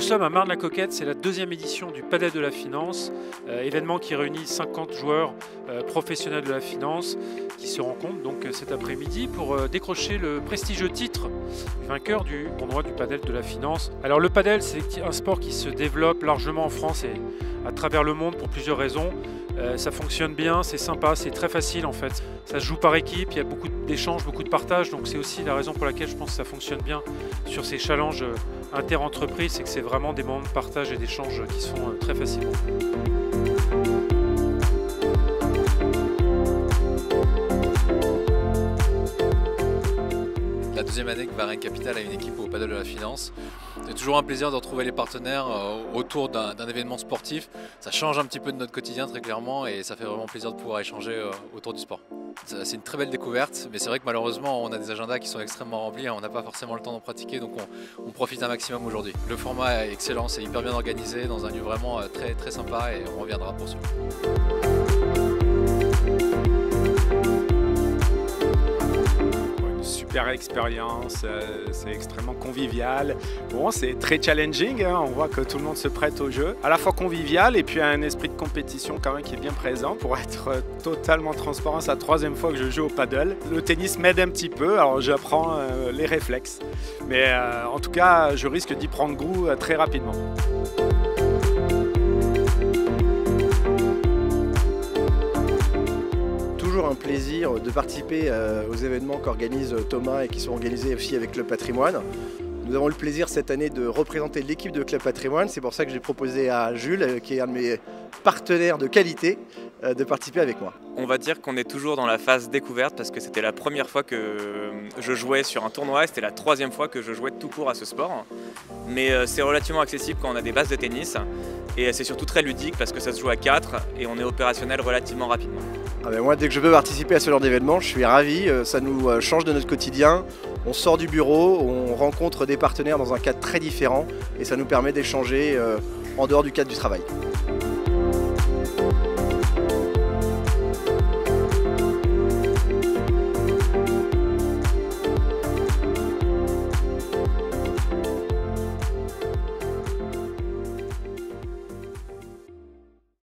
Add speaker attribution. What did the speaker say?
Speaker 1: sommes à Marne-la-Coquette, c'est la deuxième édition du Padel de la Finance, événement qui réunit 50 joueurs professionnels de la finance qui se rencontrent donc cet après-midi pour décrocher le prestigieux titre du vainqueur du tournoi du Padel de la Finance. Alors le Padel, c'est un sport qui se développe largement en France et à travers le monde pour plusieurs raisons. Ça fonctionne bien, c'est sympa, c'est très facile en fait. Ça se joue par équipe, il y a beaucoup d'échanges, beaucoup de partage, donc c'est aussi la raison pour laquelle je pense que ça fonctionne bien sur ces challenges inter-entreprises, c'est que c'est vraiment des moments de partage et d'échange qui se font très facilement.
Speaker 2: La deuxième année que Varenne Capital a une équipe au Padel de la Finance. C'est toujours un plaisir de retrouver les partenaires autour d'un événement sportif. Ça change un petit peu de notre quotidien très clairement et ça fait vraiment plaisir de pouvoir échanger autour du sport. C'est une très belle découverte, mais c'est vrai que malheureusement on a des agendas qui sont extrêmement remplis et on n'a pas forcément le temps d'en pratiquer, donc on profite un maximum aujourd'hui. Le format est excellent, c'est hyper bien organisé dans un lieu vraiment très, très sympa et on reviendra pour celui.
Speaker 3: Super expérience, c'est extrêmement convivial. Bon, c'est très challenging, hein, on voit que tout le monde se prête au jeu. À la fois convivial et puis un esprit de compétition quand même qui est bien présent. Pour être totalement transparent, c'est la troisième fois que je joue au paddle. Le tennis m'aide un petit peu, alors j'apprends les réflexes. Mais en tout cas, je risque d'y prendre goût très rapidement.
Speaker 4: Un plaisir de participer aux événements qu'organise Thomas et qui sont organisés aussi avec Club Patrimoine. Nous avons le plaisir cette année de représenter l'équipe de Club Patrimoine. C'est pour ça que j'ai proposé à Jules, qui est un de mes partenaires de qualité, de participer avec moi.
Speaker 5: On va dire qu'on est toujours dans la phase découverte parce que c'était la première fois que je jouais sur un tournoi et c'était la troisième fois que je jouais tout court à ce sport. Mais c'est relativement accessible quand on a des bases de tennis et c'est surtout très ludique parce que ça se joue à 4 et on est opérationnel relativement rapidement.
Speaker 4: Ah ben moi, dès que je peux participer à ce genre d'événement, je suis ravi, ça nous change de notre quotidien. On sort du bureau, on rencontre des partenaires dans un cadre très différent et ça nous permet d'échanger en dehors du cadre du travail.